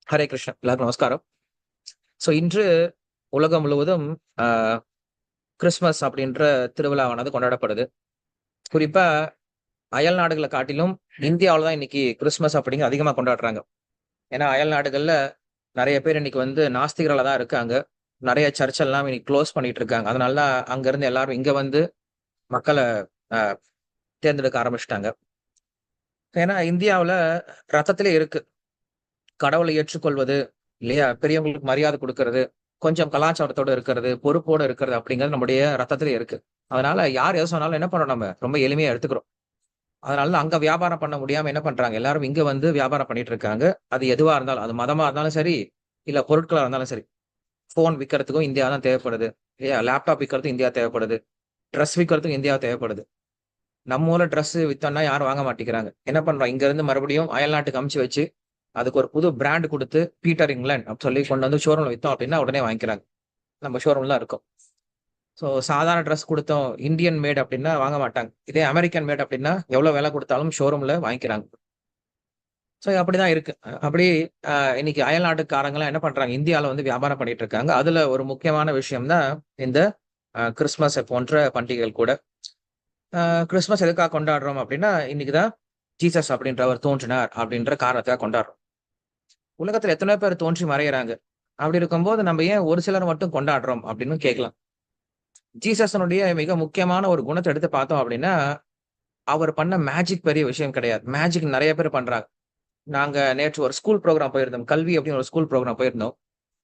ஹரே கிருஷ்ணா. எல்லாருக்கும் நமஸ்காரம். இன்று உலகம் முழுவதும் ஆ கிறிஸ்துமஸ் அப்படின்ற திருவிழாவானது கொண்டாடப்படுது. குறிப்பா அயல் நாடுகள காட்டிலும் இந்தியாவுல தான் இன்னைக்கு கிறிஸ்துமஸ் அப்படிங்கிறது அதிகமா கொண்டாடுறாங்க. ஏன்னா, அயல் நாடுகள்ல நெறைய பேர் இன்னைக்கு நாஸ்திகர்களா தான் இருக்காங்க. நெறைய சர்ச் எல்லாம் இன்னைக்கு குளோஸ் பண்ணிட்டு இருக்காங்க. அதனால தான் அங்க இருந்து எல்லாரும் இங்க மக்கள அ தேர்ந்தெடுக்க ஆரம்பிச்சுட்டாங்க. ஏன்னா, இந்தியாவுல ரத்தத்திலே இருக்கு. கடவுளை ஏற்றுக்கொள்வது, இல்லையா? பெரியவங்களுக்கு மரியாதை குடுக்கறது, கொஞ்சம் கலாச்சாரத்தோட இருக்கிறது, பொறுப்போட இருக்கிறது அப்படிங்கிறது நம்முடைய ரத்தத்திலே இருக்கு. அதனால யார் எத சொன்னாலும் என்ன பண்றோம் நம்ம? ரொம்ப எளிமையா எடுத்துக்கிறோம். அதனால தான் அங்க வியாபாரம் பண்ண முடியாம என்ன பண்றாங்க? எல்லாரும் இங்க வியாபாரம் பண்ணிட்டு இருக்காங்க. அது எதுவா இருந்தாலும், அது மதமா இருந்தாலும் சரி, இல்ல பொருட்களா இருந்தாலும் சரி. ஃபோன் விக்கிறதுக்கும் இந்தியா தான் தேவைப்படுது. இல்லையா? லேப்டாப் விக்கிறதுக்கும் இந்தியா தேவைப்படுது. ட்ரெஸ் விக்கிறதுக்கும் இந்தியா தேவைப்படுது. நம்ம ஊர்ல ட்ரெஸ் வித்தோம்னா யாரும் வாங்க மாட்டேங்கிறாங்க. என்ன பண்றோம்? இங்க இருந்து மறுபடியும் அயல்நாட்டுக்கு அனுப்பிச்சு வச்சு அதுக்கு ஒரு புது பிராண்ட் குடுத்து, பீட்டர் இங்கிலாந்து அப்படி சொல்லி கொண்டு ஷோரூம்ல வித்தோம் அப்படின்னா, உடனே வாங்கிக்கிறாங்க. நம்ம ஷோரூம்ல இருக்கும். சாதாரண ட்ரெஸ் குடுத்தோம், இந்தியன் மேட் அப்படின்னா வாங்க மாட்டாங்க. இதே அமெரிக்கன் மேட் அப்படின்னா, எவ்வளவு விலை குடுத்தாலும் ஷோரூம்ல வாங்கிக்கிறாங்க. அப்படிதான் இருக்கு. அப்படி அ இன்னைக்கு அயல்நாட்டுக்காரங்கலாம் என்ன பண்றாங்க, இந்தியால வியாபாரம் பண்ணிட்டு இருக்காங்க. அதுல ஒரு முக்கியமான விஷயம் தான் இந்த கிறிஸ்துமஸ் போன்ற பண்டிகைகள் கூட. அ கிறிஸ்துமஸ் எதுக்காக கொண்டாடுறோம் அப்படின்னா, இன்னைக்கு தான் ஜீசஸ் அப்படின்றவர் தோன்றினார் அப்படின்ற காரணத்துக்காக கொண்டாடுறோம். உலகத்துல எத்தனையோ பேர் தோன்றி மறையறாங்க. அப்படி இருக்கும்போது நம்ம ஏன் ஒரு சிலர் மட்டும் கொண்டாடுறோம் அப்படின்னு கேட்கலாம். ஜீசஸனுடைய மிக முக்கியமான ஒரு குணத்த எடுத்து பார்த்தோம் அப்படின்னா, அவர் பண்ண மேஜிக் பெரிய விஷயம் கிடையாது. மேஜிக் நெறைய பேர் பண்றாங்க. நாங்க நேற்று ஒரு ஸ்கூல் ப்ரோகிராம் போயிருந்தோம். கல்வி அப்படின்னு ஒரு ஸ்கூல் ப்ரோகிராம் போயிருந்தோம்.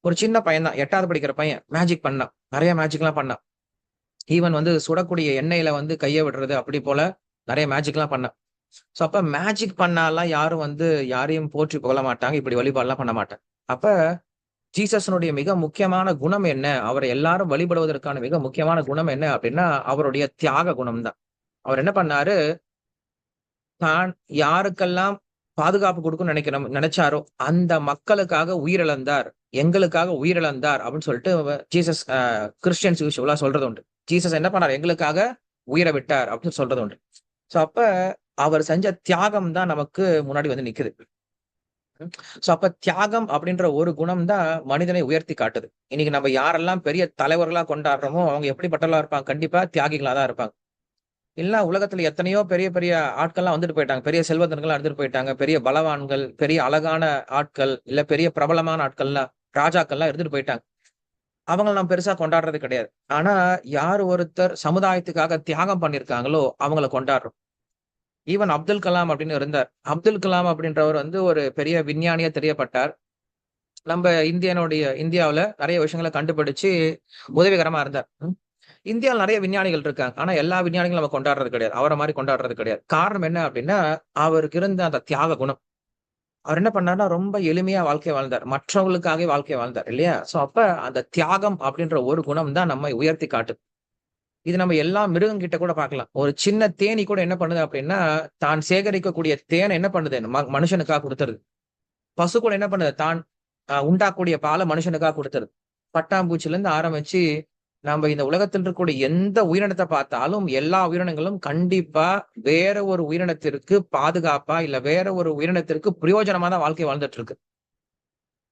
ஒரு சின்ன பையன் தான் 8வது படிக்கிற பையன். மேஜிக் பண்ணான். நெறைய மேஜிக்லாம் பண்ணான். ஈவன் சுடக்கூடிய எண்ணெயில கைய விடுறது அப்படி போல நெறைய மேஜிக்லாம் பண்ணான். அப்ப மேஜிக் பண்ணாலாம் யாரும் யாரையும் போற்றி புகழ மாட்டாங்க. இப்படி வழிபாடுலாம் பண்ண மாட்டாங்க. அப்ப ஜீசஸினுடைய மிக முக்கியமான குணம் என்ன? அவரை எல்லாரும் வழிபடுவதற்கான மிக முக்கியமான குணம் என்ன அப்டின்னா, அவருடைய தியாக குணம் தான். அவர் என்ன பண்ணாரு, தான் யாருக்கெல்லாம் பாதுகாப்பு குடுக்கணும்னு நெனச்சாரோ, அந்த மக்களுக்காக உயிரிழந்தார். எங்களுக்காக உயிரிழந்தார் அப்டின்னு சொல்லிட்டு ஜீசஸ் கிறிஸ்டியன்ஸ் யூசுவலா சொல்றது உண்டு. ஜீசஸ் என்ன பண்ணாரு? எங்களுக்காக உயிர விட்டார் அப்டின்னு சொல்றது உண்டு. அப்ப அவர் செஞ்ச தியாகம் தான் நமக்கு முன்னாடி நிக்குது. ம். அப்ப தியாகம் அப்படின்ற ஒரு குணம் தான் மனிதனை உயர்த்தி காட்டுது. இன்னைக்கு நம்ம யாரெல்லாம் பெரிய தலைவர்களா கொண்டாடுறோமோ, அவங்க எப்படிப்பட்டவர்களா இருப்பாங்க? கண்டிப்பா தியாகிகளா தான் இருப்பாங்க. இல்ல உலகத்துல எத்தனையோ பெரிய பெரிய ஆட்கள்லாம் வந்துட்டு போயிட்டாங்க. பெரிய செல்வந்தர்கள்லாம் இருந்துட்டு போயிட்டாங்க. பெரிய பலவான்கள், பெரிய அழகான ஆட்கள், இல்ல பெரிய பிரபலமான ஆட்கள்லாம், ராஜாக்கள்லாம் இருந்துட்டு போயிட்டாங்க. அவங்கள நம்ம பெருசா கொண்டாடுறது கிடையாது. ஆனா, யார் ஒருத்தர் சமுதாயத்துக்காக தியாகம் பண்ணியிருக்காங்களோ, அவங்கள கொண்டாடுறோம். ஈவன் அப்துல் கலாம் அப்படின்னு இருந்தார். அப்துல் கலாம் அப்படின்றவர் ஒரு பெரிய விஞ்ஞானியா தெரியப்பட்டார். நம்ப இந்தியாவுல நெறைய விஷயங்கள கண்டுபிடிச்சு உதவிகரமா இருந்தார். இந்தியால நெறைய விஞ்ஞானிகள் இருக்காங்க. ஆனா எல்லா விஞ்ஞானிகளும் நம்ம கொண்டாடுறது கிடையாது. அவர மாரி கொண்டாடுறது கிடையாது. காரணம் என்ன அப்டின்னா, அவருக்கு இருந்த அந்த தியாக குணம். அவர் என்ன பண்ணாருன்னா, ரொம்ப எளிமையா வாழ்க்கை வாழ்ந்தார். மற்றவங்களுக்காகவே வாழ்க்கை வாழ்ந்தார் இல்லையா? அப்ப அந்த தியாகம் அப்டின்ற ஒரு குணம் தான் நம்மை உயர்த்தி காட்டுது. இது நம்ம எல்லா மிருகங்கிட்ட கூட பார்க்கலாம். ஒரு சின்ன தேனீ கூட என்ன பண்ணுது அப்டின்னா, தான் சேகரிக்கக்கூடிய தேன என்ன பண்ணுது? மனுஷனுக்காக குடுத்துருது. பசு கூட என்ன பண்ணுது? தான் உண்டாக்கக்கூடிய பால மனுஷனுக்காக குடுத்துருது. பட்டாம்பூச்சிலருந்து ஆரம்பிச்சு, நம்ப இந்த உலகத்தில் இருக்கக்கூடிய எந்த உயிரினத்த பார்த்தாலும், எல்லா உயிரினங்களும் கண்டிப்பா வேற ஒரு உயிரினத்திற்கு பாதுகாப்பா, இல்ல வேற ஒரு உயிரினத்திற்கு பிரயோஜனமா தான் வாழ்க்கை வாழ்ந்துட்டு இருக்கு.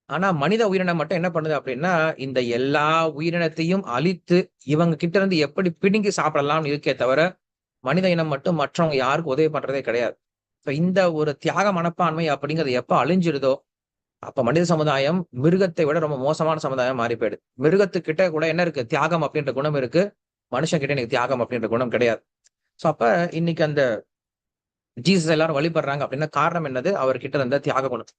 ஆனா மனித உயிரினம் மட்டும் என்ன பண்ணுது அப்டின்னா, இந்த எல்லா உயிரினத்தையும் அழித்து, இவங்க கிட்ட இருந்து எப்படி பிடுங்கி சாப்பிடலாம்னு இருக்கே தவிர, மனித இனம் மட்டும் மற்றவங்க யாருக்கும் உதவி பண்றதே கிடையாது. இந்த ஒரு தியாக மனப்பான்மை அப்படிங்கிறது எப்ப அழிஞ்சிடுதோ அப்ப மனித சமுதாயம் மிருகத்தை விட ரொம்ப மோசமான சமுதாயம் மாறி போயிடுது. மிருகத்துக்கிட்ட கூட என்ன இருக்கு? தியாகம் அப்படின்ற குணம் இருக்கு. மனுஷன்கிட்ட எனக்கு தியாகம் அப்படின்ற குணம் கிடையாது. அப்ப இன்னைக்கு அந்த ஜீசஸ் எல்லாரும் வழிபடுறாங்க அப்படின்னா காரணம் என்னது? அவர்கிட்ட இருந்த தியாக குணம்.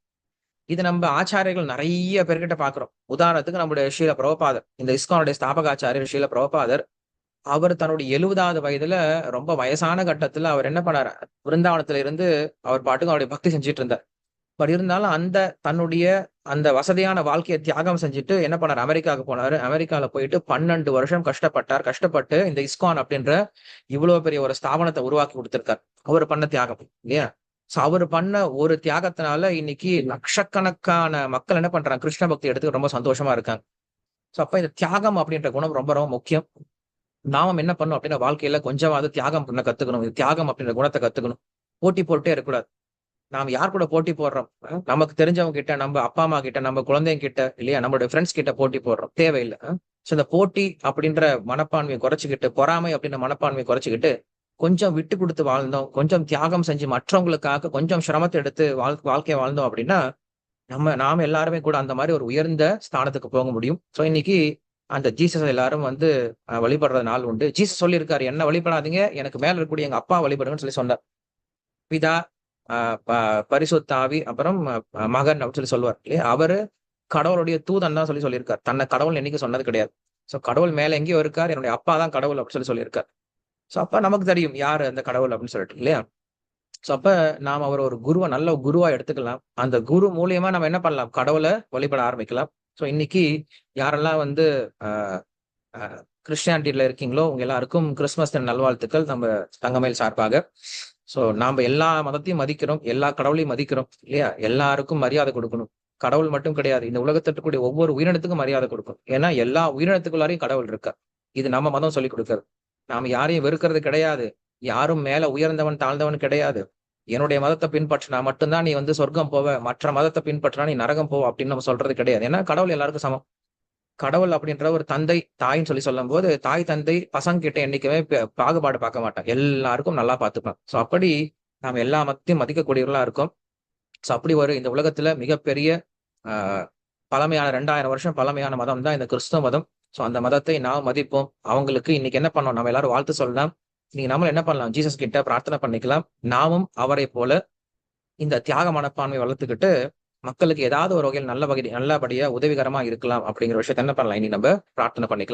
இது நம்ம ஆச்சாரியர்கள் நெறைய பேர்கிட்ட பார்க்கிறோம். உதாரணத்துக்கு நம்முடைய ஸ்ரீல பிரபுபாதர். இந்த இஸ்கானுடைய ஸ்தாபக ஆச்சாரியர் ஸ்ரீல பிரபுபாதர். அவர் தன்னுடைய 70வது வயதுல ரொம்ப வயசான கட்டத்துல அவர் என்ன பண்ணாரு? விருந்தாவனத்துல இருந்து அவர் பாட்டுக்கு அவருடைய பக்தி செஞ்சுட்டு இருந்தார். பட் இருந்தாலும் தன்னுடைய அந்த வசதியான வாழ்க்கைய தியாகம் செஞ்சுட்டு என்ன பண்ணாரு? அமெரிக்காவுக்கு போனாரு. அமெரிக்கால போயிட்டு 12 வருஷம் கஷ்டப்பட்டார். கஷ்டப்பட்டு இந்த இஸ்கான் அப்படின்ற இவ்வளோ பெரிய ஒரு ஸ்தாபனத்த உருவாக்கி குடுத்திருக்கார். அவரு பண்ண தியாகம் இல்லையா? அவரு பண்ண ஒரு தியாகத்தினால இன்னைக்கு லட்சக்கணக்கான மக்கள் என்ன பண்றாங்க? கிருஷ்ண பக்தி எடுத்து ரொம்ப சந்தோஷமா இருக்காங்க. அப்ப இந்த தியாகம் அப்படின்ற குணம் ரொம்ப ரொம்ப முக்கியம். நாமும் என்ன பண்ணணும் அப்படின்னா வாழ்க்கையில கொஞ்சமாவது தியாகம் பண்ண கத்துக்கணும். தியாகம் அப்படின்ற குணத்த கத்துக்கணும். போட்டி போட்டுட்டே இருக்கக்கூடாது. நாம் யார் கூட போட்டி போடுறோம்? நமக்கு தெரிஞ்சவங்க கிட்ட, நம்ம அப்பா, அம்மா கிட்ட, நம்ம குழந்தைங்க கிட்ட இல்லையா? நம்மளுடைய ஃப்ரெண்ட்ஸ் கிட்ட போட்டி போடுறோம். தேவையில்ல. சோ இந்த போட்டி அப்படின்ற மனப்பான்மைய குறைச்சுக்கிட்டு, பொறாமை அப்படின்ற மனப்பான்மைய குறைச்சுக்கிட்டு, கொஞ்சம் விட்டு குடுத்து வாழ்ந்தோம், கொஞ்சம் தியாகம் செஞ்சு மற்றவங்களுக்காக கொஞ்சம் சிரமத்த எடுத்து வாழ்க்கைய வாழ்ந்தோம் அப்படின்னா, நாம எல்லாருமே கூட அந்த மாரி ஒரு உயர்ந்த ஸ்தானத்துக்கு போக முடியும். சோ இன்னைக்கு அந்த ஜீசஸ எல்லாரும் வந்து வழிபடுற நாள் உண்டு. ஜீசஸ் சொல்லியிருக்காரு, "என்ன வழிபடாதீங்க, எனக்கு மேல இருக்கக்கூடிய எங்க அப்பா வழிபடுங்கன்னு" சொல்லி சொன்னார். பிதா, அ ப பரிசுத்த ஆவி, அப்புறம் மகன் அப்படின்னு சொல்லுவார் இல்லையா? அவரு கடவுளுடைய தூதன் தான் சொல்லியிருக்கார். தன்னை கடவுள்னு என்னைக்கும் சொன்னது கிடையாது. சோ கடவுள் மேல எங்கேயோ இருக்கார். என்னுடைய அப்பா தான் கடவுள் அப்படின்னு சொல்லியிருக்கார். சோ அப்ப நமக்கு தெரியும் யாரு அந்த கடவுள் அப்படின்னு சொல்லிட்டு இல்லையா? சோ அப்ப நாம அவர ஒரு நல்ல குருவா எடுத்துக்கலாம். அந்த குரு மூலியமா நம்ம என்ன பண்ணலாம்? கடவுள வழிபட ஆரம்பிக்கலாம். சோ இன்னைக்கு யாரெல்லாம் வந்து அ அ கிறிஸ்டியானிட்டில இருக்கீங்களோ, உங்க எல்லாருக்கும் கிறிஸ்துமஸ் தின நல்வாழ்த்துக்கள் நம்ம தங்கமயில் சார்பாக. சோ நாம எல்லா மதத்தையும் மதிக்கிறோம். எல்லா கடவுளையும் மதிக்கிறோம் இல்லையா? எல்லாருக்கும் மரியாதை குடுக்கணும். கடவுள் மட்டும் கிடையாது. இந்த உலகத்துல இருக்கக்கூடிய ஒவ்வொரு உயிரினத்துக்கும் மரியாதை குடுக்கணும். ஏன்னா எல்லா உயிரினத்துக்குள்ளாரையும் கடவுள் இருக்கார். இது நம்ம மதம் சொல்லிக் குடுக்குறது. நாம யாரையும் வெறுக்கிறது கிடையாது. யாரும் மேல உயர்ந்தவன், தாழ்ந்தவன் கிடையாது. என்னுடைய மதத்த பின்பற்றினா மட்டும் தான் நீ வந்து சொர்க்கம் போவ. மற்ற மதத்த பின்பற்றினா நீ நரகம் போவ அப்படின்னு நம்ம சொல்றது கிடையாது. ஏன்னா கடவுள் எல்லாருக்கும் சமம். கடவுள் அப்படின்ற ஒரு தந்தை, தாய்ன்னு சொல்லும்போது, தாய், தந்தை பசங்க கிட்ட என்னைக்குமே பாகுபாடு பார்க்க மாட்டான். எல்லாருக்கும் நல்லா பார்த்துப்பான். சோ அப்படி நாம எல்லா மதத்தையும் மதிக்கக்கூடியவர்களா இருக்கோம். சோ அப்படி ஒரு இந்த உலகத்துல மிகப்பெரிய அ பழமையான 2000 வருஷம் பழமையான மதம் தான் இந்த கிறிஸ்தவ மதம். சோ அந்த மதத்தை நாம் மதிப்போம். அவங்களுக்கு இன்னைக்கு என்ன பண்ணோம்? நம்ம எல்லாரும் வாழ்த்து சொல்லலாம். இன்னைக்கு நம்மளும் என்ன பண்ணலாம்? ஜீசஸ் கிட்ட பிரார்த்தனை பண்ணிக்கலாம். நாமும் அவரைப் போல இந்த தியாக மனப்பான்மைய வளர்த்துக்கிட்டு, மக்களுக்கு ஏதாவது ஒரு வகையில் நல்லபடியா உதவிகரமா இருக்கலாம் அப்படிங்கிற விஷயத்த என்ன பண்ணலாம்? இனி நம்ப பிரார்த்தனை பண்ணிக்கலாம்.